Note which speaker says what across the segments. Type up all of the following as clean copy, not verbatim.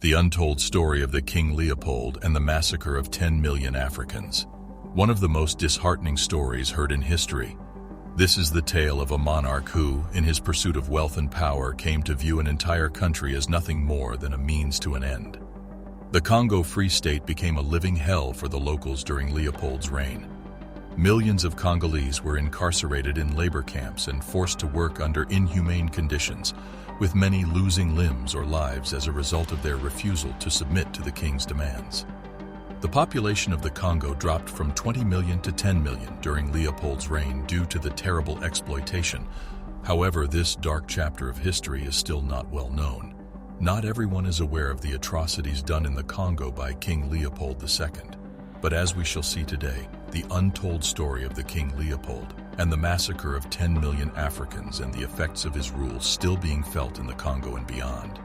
Speaker 1: The untold story of the King Leopold and the massacre of 10 million Africans. One of the most disheartening stories heard in history. This is the tale of a monarch who, in his pursuit of wealth and power, came to view an entire country as nothing more than a means to an end. The Congo Free State became a living hell for the locals during Leopold's reign. Millions of Congolese were incarcerated in labor camps and forced to work under inhumane conditions, with many losing limbs or lives as a result of their refusal to submit to the king's demands. The population of the Congo dropped from 20 million to 10 million during Leopold's reign due to the terrible exploitation. However, this dark chapter of history is still not well known. Not everyone is aware of the atrocities done in the Congo by King Leopold II. But as we shall see today, the untold story of the King Leopold and the massacre of 10 million Africans and the effects of his rule still being felt in the Congo and beyond.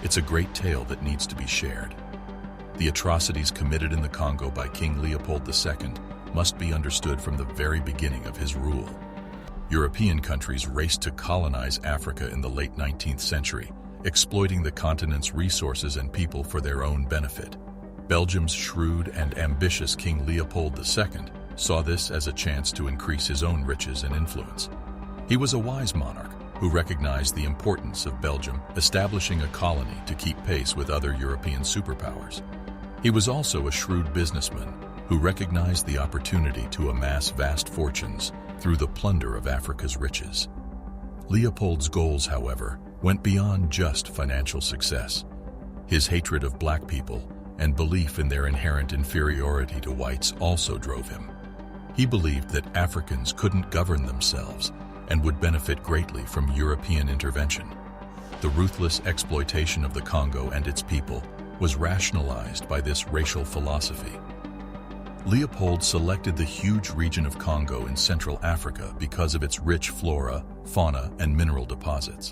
Speaker 1: It's a great tale that needs to be shared. The atrocities committed in the Congo by King Leopold II must be understood from the very beginning of his rule. European countries raced to colonize Africa in the late 19th century, exploiting the continent's resources and people for their own benefit. Belgium's shrewd and ambitious King Leopold II saw this as a chance to increase his own riches and influence. He was a wise monarch who recognized the importance of Belgium establishing a colony to keep pace with other European superpowers. He was also a shrewd businessman who recognized the opportunity to amass vast fortunes through the plunder of Africa's riches. Leopold's goals, however, went beyond just financial success. His hatred of black people and belief in their inherent inferiority to whites also drove him. He believed that Africans couldn't govern themselves and would benefit greatly from European intervention. The ruthless exploitation of the Congo and its people was rationalized by this racial philosophy. Leopold selected the huge region of Congo in Central Africa because of its rich flora, fauna, and mineral deposits.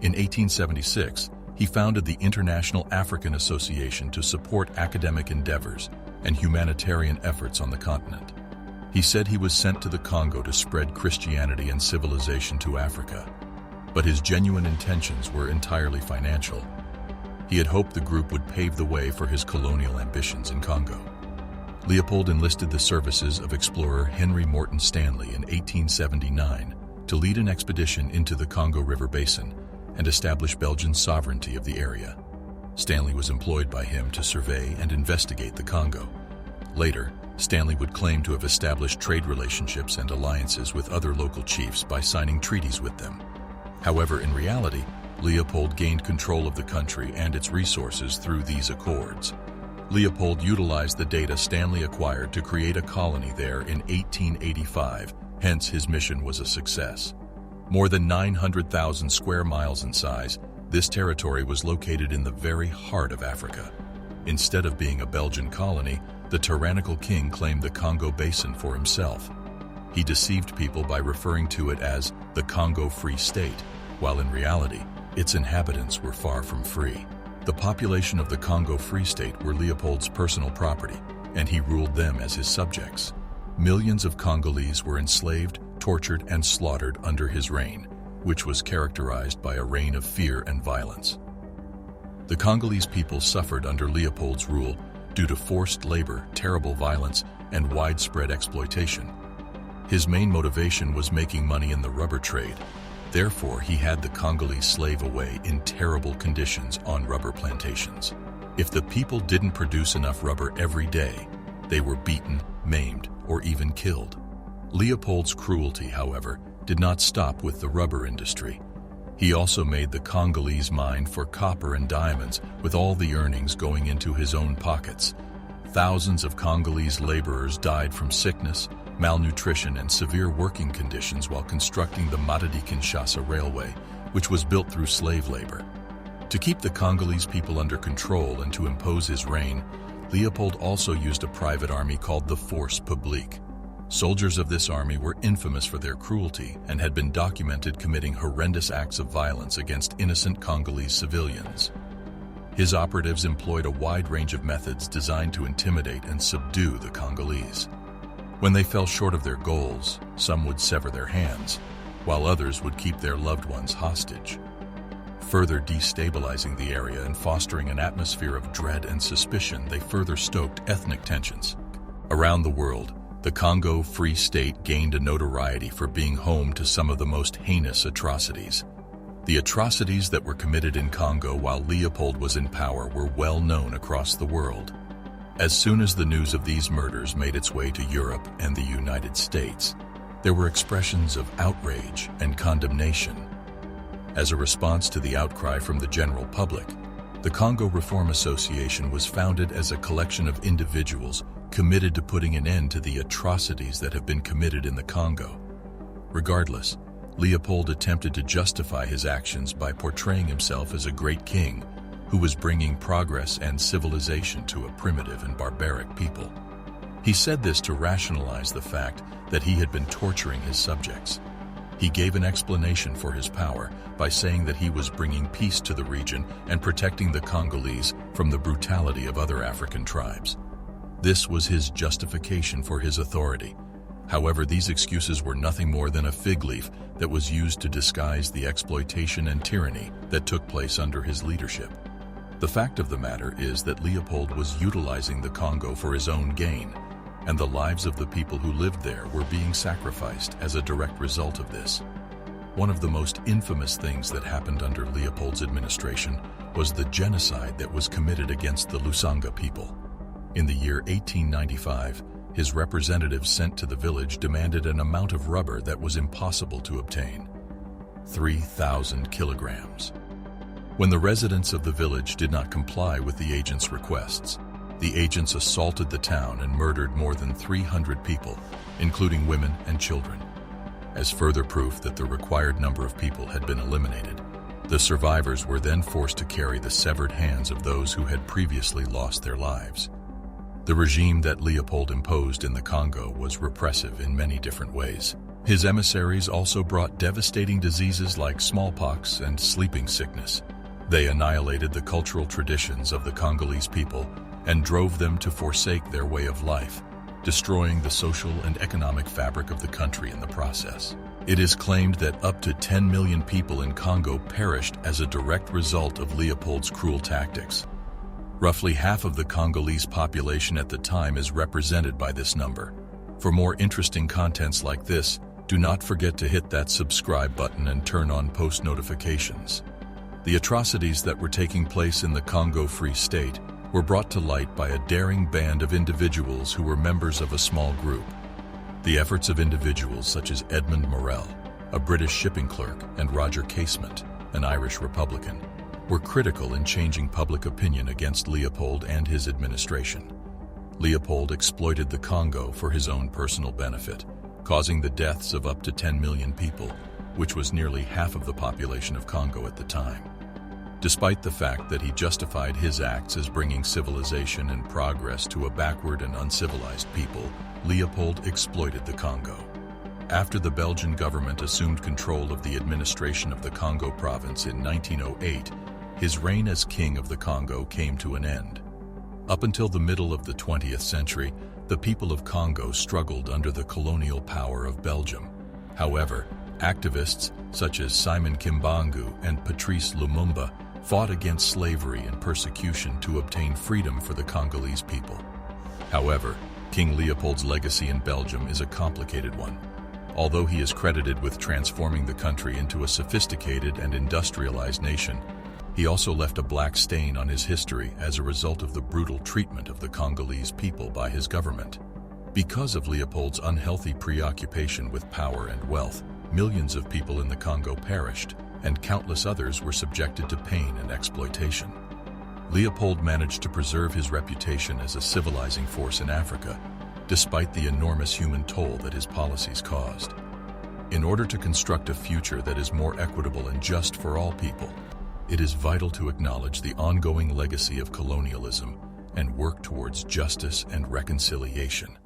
Speaker 1: In 1876, he founded the International African Association to support academic endeavors and humanitarian efforts on the continent. He said he was sent to the Congo to spread Christianity and civilization to Africa, but his genuine intentions were entirely financial. He had hoped the group would pave the way for his colonial ambitions in Congo. Leopold enlisted the services of explorer Henry Morton Stanley in 1879 to lead an expedition into the Congo River Basin and establish Belgian sovereignty of the area. Stanley was employed by him to survey and investigate the Congo. Later, Stanley would claim to have established trade relationships and alliances with other local chiefs by signing treaties with them. However, in reality, Leopold gained control of the country and its resources through these accords. Leopold utilized the data Stanley acquired to create a colony there in 1885, hence his mission was a success. More than 900,000 square miles in size, this territory was located in the very heart of Africa. Instead of being a Belgian colony, the tyrannical king claimed the Congo Basin for himself. He deceived people by referring to it as the Congo Free State, while in reality, its inhabitants were far from free. The population of the Congo Free State were Leopold's personal property, and he ruled them as his subjects. Millions of Congolese were enslaved, tortured, and slaughtered under his reign, which was characterized by a reign of fear and violence. The Congolese people suffered under Leopold's rule due to forced labor, terrible violence, and widespread exploitation. His main motivation was making money in the rubber trade. Therefore, he had the Congolese slave away in terrible conditions on rubber plantations. If the people didn't produce enough rubber every day, they were beaten, maimed, or even killed. Leopold's cruelty, however, did not stop with the rubber industry. He also made the Congolese mine for copper and diamonds, with all the earnings going into his own pockets. Thousands of Congolese laborers died from sickness, malnutrition, and severe working conditions while constructing the MATADI-KINSHASA railway, which was built through slave labor. To keep the Congolese people under control and to impose his reign, Leopold also used a private army called the Force Publique. Soldiers of this army were infamous for their cruelty and had been documented committing horrendous acts of violence against innocent Congolese civilians. His operatives employed a wide range of methods designed to intimidate and subdue the Congolese. When they fell short of their goals, some would sever their hands, while others would keep their loved ones hostage. Further destabilizing the area and fostering an atmosphere of dread and suspicion, they further stoked ethnic tensions. Around the world, the Congo Free State gained a notoriety for being home to some of the most heinous atrocities. The atrocities that were committed in Congo while Leopold was in power were well known across the world. As soon as the news of these murders made its way to Europe and the United States, there were expressions of outrage and condemnation. As a response to the outcry from the general public, the Congo Reform Association was founded as a collection of individuals committed to putting an end to the atrocities that have been committed in the Congo. Regardless, Leopold attempted to justify his actions by portraying himself as a great king who was bringing progress and civilization to a primitive and barbaric people. He said this to rationalize the fact that he had been torturing his subjects. He gave an explanation for his power by saying that he was bringing peace to the region and protecting the Congolese from the brutality of other African tribes. This was his justification for his authority. However, these excuses were nothing more than a fig leaf that was used to disguise the exploitation and tyranny that took place under his leadership. The fact of the matter is that Leopold was utilizing the Congo for his own gain, and the lives of the people who lived there were being sacrificed as a direct result of this. One of the most infamous things that happened under Leopold's administration was the genocide that was committed against the LUSANGA people. In the year 1895, his representatives sent to the village demanded an amount of rubber that was impossible to obtain: 3,000 kilograms. When the residents of the village did not comply with the agents' requests, the agents assaulted the town and murdered more than 300 people, including women and children. As further proof that the required number of people had been eliminated, the survivors were then forced to carry the severed hands of those who had previously lost their lives. The regime that Leopold imposed in the Congo was repressive in many different ways. His emissaries also brought devastating diseases like smallpox and sleeping sickness. They annihilated the cultural traditions of the Congolese people and drove them to forsake their way of life, destroying the social and economic fabric of the country in the process. It is claimed that up to 10 million people in Congo perished as a direct result of Leopold's cruel tactics. Roughly half of the Congolese population at the time is represented by this number. For more interesting contents like this, do not forget to hit that subscribe button and turn on post notifications. The atrocities that were taking place in the Congo Free State were brought to light by a daring band of individuals who were members of a small group. The efforts of individuals such as Edmund Morel, a British shipping clerk, and Roger Casement, an Irish Republican, were critical in changing public opinion against Leopold and his administration. Leopold exploited the Congo for his own personal benefit, causing the deaths of up to 10 million people, which was nearly half of the population of Congo at the time. Despite the fact that he justified his acts as bringing civilization and progress to a backward and uncivilized people, Leopold exploited the Congo. After the Belgian government assumed control of the administration of the Congo province in 1908, his reign as king of the Congo came to an end. Up until the middle of the 20th century, the people of Congo struggled under the colonial power of Belgium. However, activists such as Simon Kimbangu and Patrice Lumumba fought against slavery and persecution to obtain freedom for the Congolese people. However, King Leopold's legacy in Belgium is a complicated one. Although he is credited with transforming the country into a sophisticated and industrialized nation, he also left a black stain on his history as a result of the brutal treatment of the Congolese people by his government. Because of Leopold's unhealthy preoccupation with power and wealth, millions of people in the Congo perished, and countless others were subjected to pain and exploitation. Leopold managed to preserve his reputation as a civilizing force in Africa, despite the enormous human toll that his policies caused. In order to construct a future that is more equitable and just for all people, it is vital to acknowledge the ongoing legacy of colonialism and work towards justice and reconciliation.